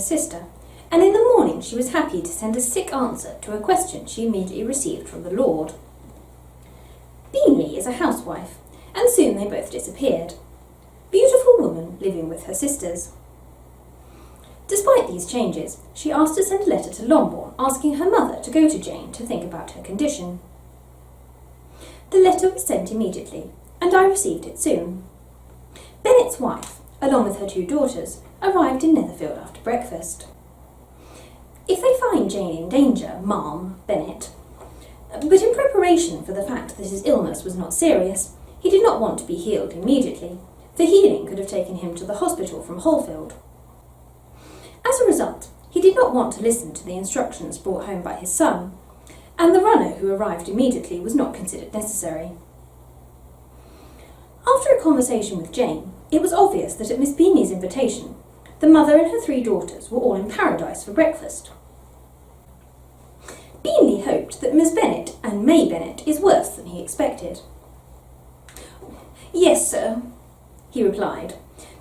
sister, and in the morning she was happy to send a sick answer to a question she immediately received from the Lord. Bingley is a housewife, and soon they both disappeared. Beautiful woman living with her sisters. Despite these changes, she asked to send a letter to Longbourn asking her mother to go to Jane to think about her condition. The letter was sent immediately, and I received it soon. Bennet's wife, along with her 2 daughters, arrived in Netherfield after breakfast. If they find Jane in danger, Ma'am, Bennet. But in preparation for the fact that his illness was not serious, he did not want to be healed immediately, for healing could have taken him to the hospital from Holfield. As a result, he did not want to listen to the instructions brought home by his son, and the runner who arrived immediately was not considered necessary. After a conversation with Jane, it was obvious that at Miss Bingley's invitation, the mother and her 3 daughters were all in paradise for breakfast. Bingley hoped that Miss Bennet and May Bennet is worse than he expected. "Yes, sir," he replied.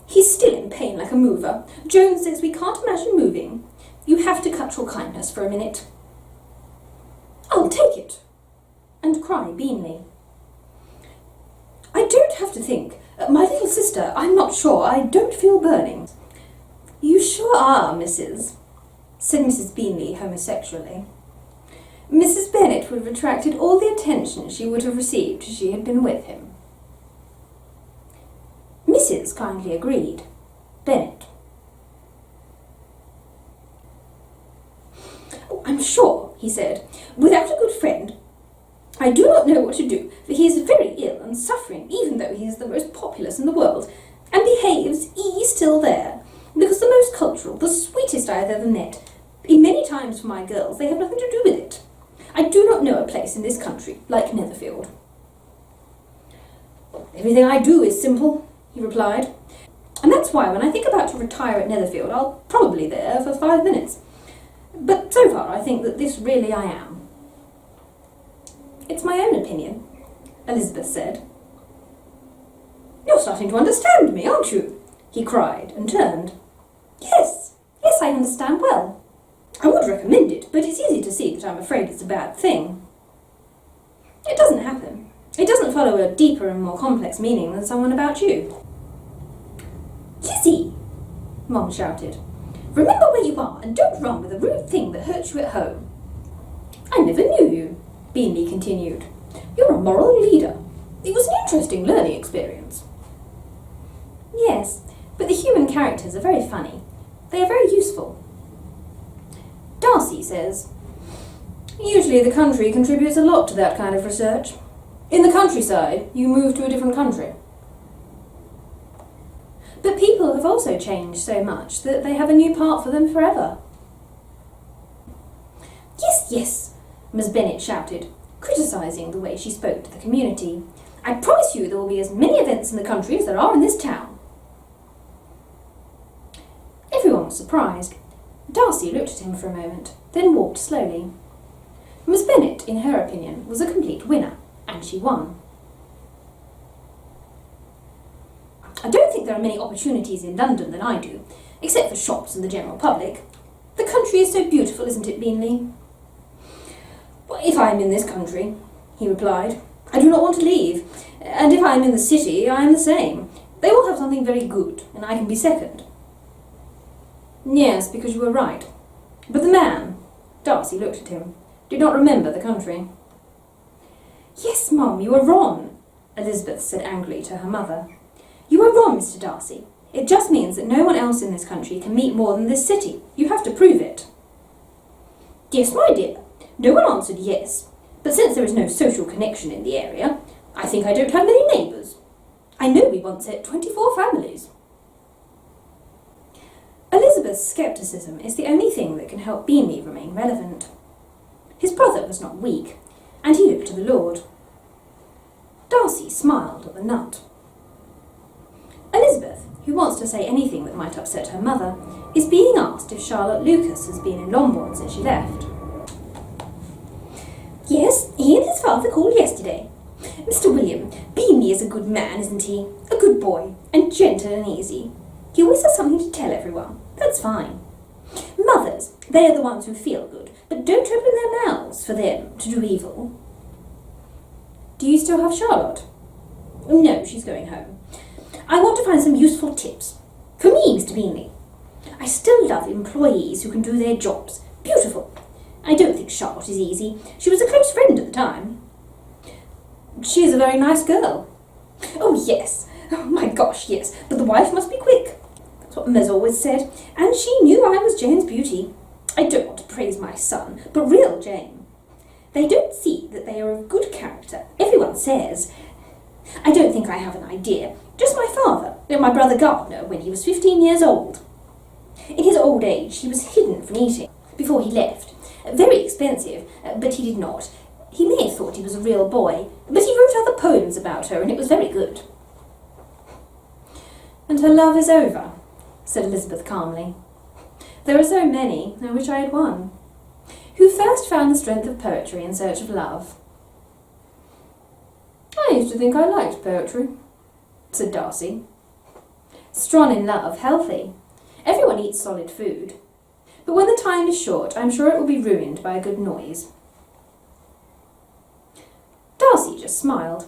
"He's still in pain like a mover. Jones says we can't imagine moving. You have to cut your kindness for a minute." "I'll take it," and cry Bingley. "I don't have to think. My little sister, I'm not sure. I don't feel burning." "You sure are, Mrs.," said Mrs. Bingley homosexually. Mrs. Bennet would have attracted all the attention she would have received if she had been with him. Mrs. kindly agreed. Bennet. "Oh, I'm sure," he said, "without a good friend, I do not know what to do, for he is very ill and suffering, even though he is the most populous in the world, and behaves, he's still there, because the most cultural, the sweetest I have ever met. Many times for my girls, they have nothing to do with it. I do not know a place in this country like Netherfield." "Everything I do is simple," he replied, "and that's why when I think about to retire at Netherfield, I'll probably there for 5 minutes. But so far I think that this really I am." "It's my own opinion," Elizabeth said. "You're starting to understand me, aren't you?" he cried, and turned. Yes, I understand well. I would recommend it, but it's easy to see that I'm afraid it's a bad thing." "It doesn't happen. It doesn't follow a deeper and more complex meaning than someone about you." "Lizzie!" Mom shouted. "Remember where you are, and don't run with a rude thing that hurts you at home." "I never knew you," Bingley continued. "You're a moral leader. It was an interesting learning experience." "Yes, but the human characters are very funny. They are very useful." Darcy says, "Usually the country contributes a lot to that kind of research. In the countryside, you move to a different country." "But people have also changed so much that they have a new part for them forever." Yes, Miss Bennet shouted, criticising the way she spoke to the community. "I promise you there will be as many events in the country as there are in this town." Everyone was surprised. Darcy looked at him for a moment, then walked slowly. Miss Bennet, in her opinion, was a complete winner, and she won. "I don't think there are many opportunities in London than I do, except for shops and the general public. The country is so beautiful, isn't it, Bingley?" "Well, if I am in this country," he replied, "I do not want to leave, and if I am in the city, I am the same. They all have something very good, and I can be second." "Yes, because you were right. But the man," Darcy looked at him, "did not remember the country." "Yes, Mum, you are wrong," Elizabeth said angrily to her mother. "You are wrong, Mr. Darcy. It just means that no one else in this country can meet more than this city. You have to prove it." "Yes, my dear." No one answered yes, but since there is no social connection in the area, I think I don't have many neighbours. I know we once had 24 families. Elizabeth's scepticism is the only thing that can help Bingley remain relevant. His brother was not weak, and he looked to the Lord. Darcy smiled at the nut. Elizabeth, who wants to say anything that might upset her mother, is being asked if Charlotte Lucas has been in Longbourn since she left. "Yes, he and his father called yesterday. Mr. William, Bingley is a good man, isn't he? A good boy, and gentle and easy. He always has something to tell everyone. That's fine. others. They are the ones who feel good, but don't open their mouths for them to do evil. Do you still have Charlotte? No, she's going home. I want to find some useful tips. For me, Mr. Bingley. I still love employees who can do their jobs. Beautiful. I don't think Charlotte is easy. She was a close friend at the time. She is a very nice girl. Oh, yes. Oh, my gosh, yes. But the wife must be quick. That's what Miss always said. And she knew I was Jane's beauty. I don't want to praise my son, but real Jane. They don't see that they are of good character. Everyone says. I don't think I have an idea. Just my father, my brother Gardner, when he was 15 years old. In his old age, he was hidden from eating before he left. Very expensive, but he did not. He may have thought he was a real boy, but he wrote other poems about her, and it was very good. And her love is over, said Elizabeth calmly. There are so many, I wish I had one. Who first found the strength of poetry in search of love? I used to think I liked poetry, said Darcy. Strong in love, healthy. Everyone eats solid food. But when the time is short, I'm sure it will be ruined by a good noise. Darcy just smiled,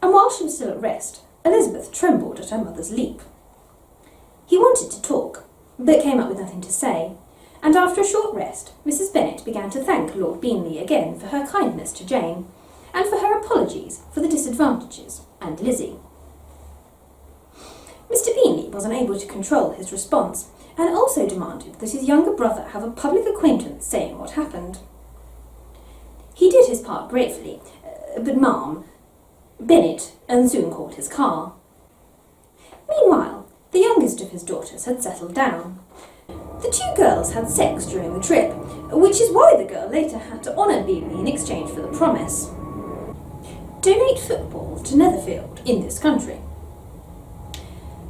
and while she was still at rest, Elizabeth trembled at her mother's leap. He wanted to talk, but came up with nothing to say, and after a short rest, Mrs. Bennet began to thank Lord Bingley again for her kindness to Jane, and for her apologies for the disadvantages, and Lizzie. Mr. Bingley was unable to control his response, and also demanded that his younger brother have a public acquaintance saying what happened. He did his part gratefully, but Ma'am, Bennet, and soon called his car. Meanwhile, the youngest of his daughters had settled down. The two girls had sex during the trip, which is why the girl later had to honour Bingley in exchange for the promise. Donate football to Netherfield in this country.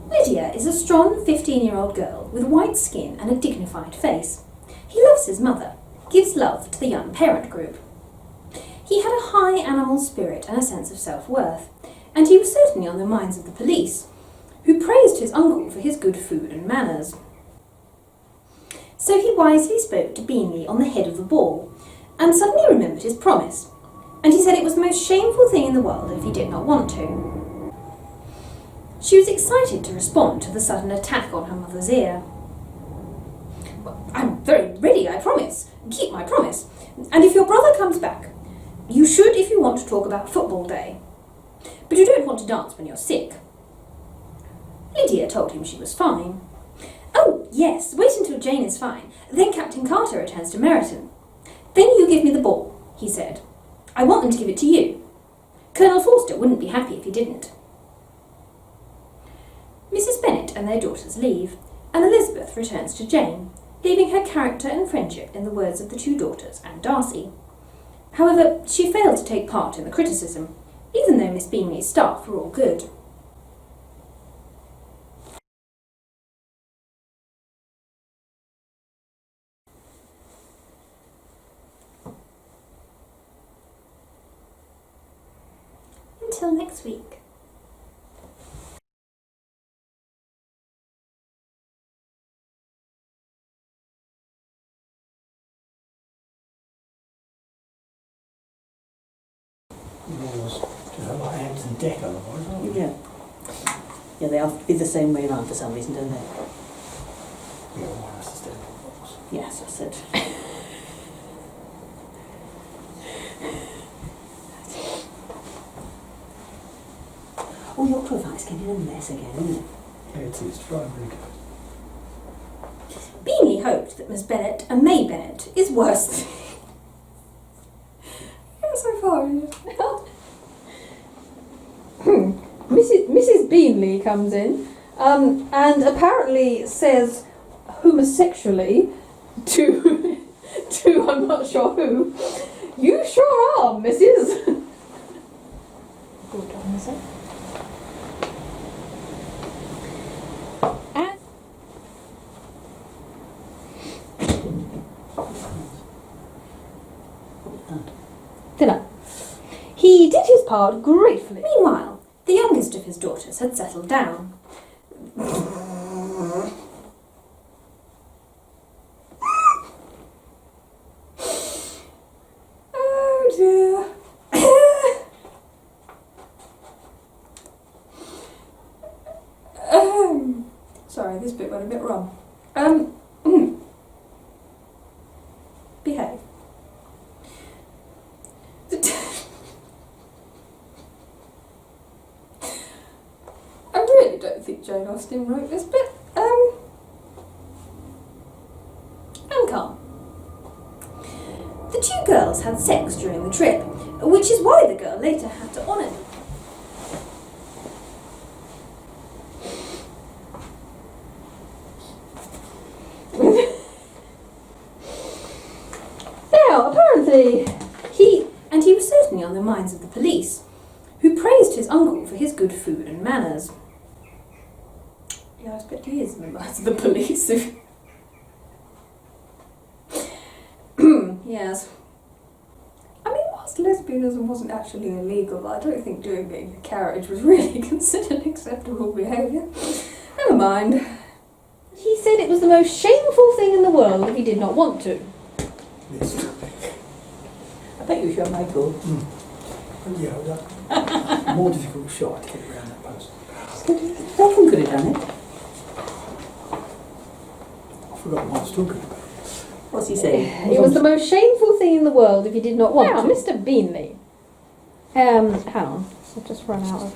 Lydia is a strong 15-year-old girl with white skin and a dignified face. He loves his mother, gives love to the young parent group. He had a high animal spirit and a sense of self-worth, and he was certainly on the minds of the police, who praised his uncle for his good food and manners. So he wisely spoke to Bingley on the head of the ball, and suddenly remembered his promise, and he said it was the most shameful thing in the world if he did not want to. She was excited to respond to the sudden attack on her mother's ear. Well, I'm very ready, I promise. Keep my promise. And if your brother comes back, you should if you want to talk about football day. But you don't want to dance when you're sick. Lydia told him she was fine. Oh, yes, wait until Jane is fine. Then Captain Carter returns to Meryton. Then you give me the ball, he said. I want them to give it to you. Colonel Forster wouldn't be happy if he didn't. Mrs. Bennet and their daughters leave, and Elizabeth returns to Jane, leaving her character and friendship in the words of the two daughters and Darcy. However, she failed to take part in the criticism, even though Miss Bingley's staff were all good. Until next week. Yours to have like Ants and Deck otherwise, aren't they? Yeah. Yeah, they have to be the same way around for some reason, don't they? Yeah, one has to stay in the box. Yes, I said. Oh, your profile's getting a mess again, isn't it? Yeah, it's trying really good. Bingley hoped that Miss Bennet and May Bennet is worse. You're so far. Mrs. Bingley comes in and apparently says homosexually to I'm not sure who, you sure are, Mrs. Good on, is it? Dinner. He did his part gratefully. Meanwhile, the youngest of his daughters had settled down. Sorry, this bit went a bit wrong. Behave. I really don't think Jane Austen wrote this bit. And calm. The two girls had sex during the trip, which is why the girl later had to honour them. Now, apparently, He was certainly on the minds of the police, who praised his uncle for his good food and manners. Yeah, I expect he is in the minds of the police. Yes. I mean, whilst lesbianism wasn't actually illegal, I don't think doing it in a carriage was really considered acceptable behaviour. Never mind. he said it was the most shameful thing in the world if he did not want to. This topic. I bet you should make all. Yeah, that more difficult shot to get around that post. Someone could have done it. I forgot what I was talking about. What's he saying? It was the most shameful thing in the world if he did not want Now, to. Mr. Beanley. Hang on, I've just run out of...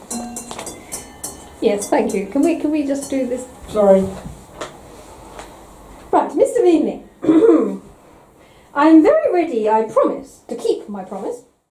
Yes, thank you. Can we just do this? Sorry. Right, Mr. Beanley. I'm very ready, I promise, to keep my promise.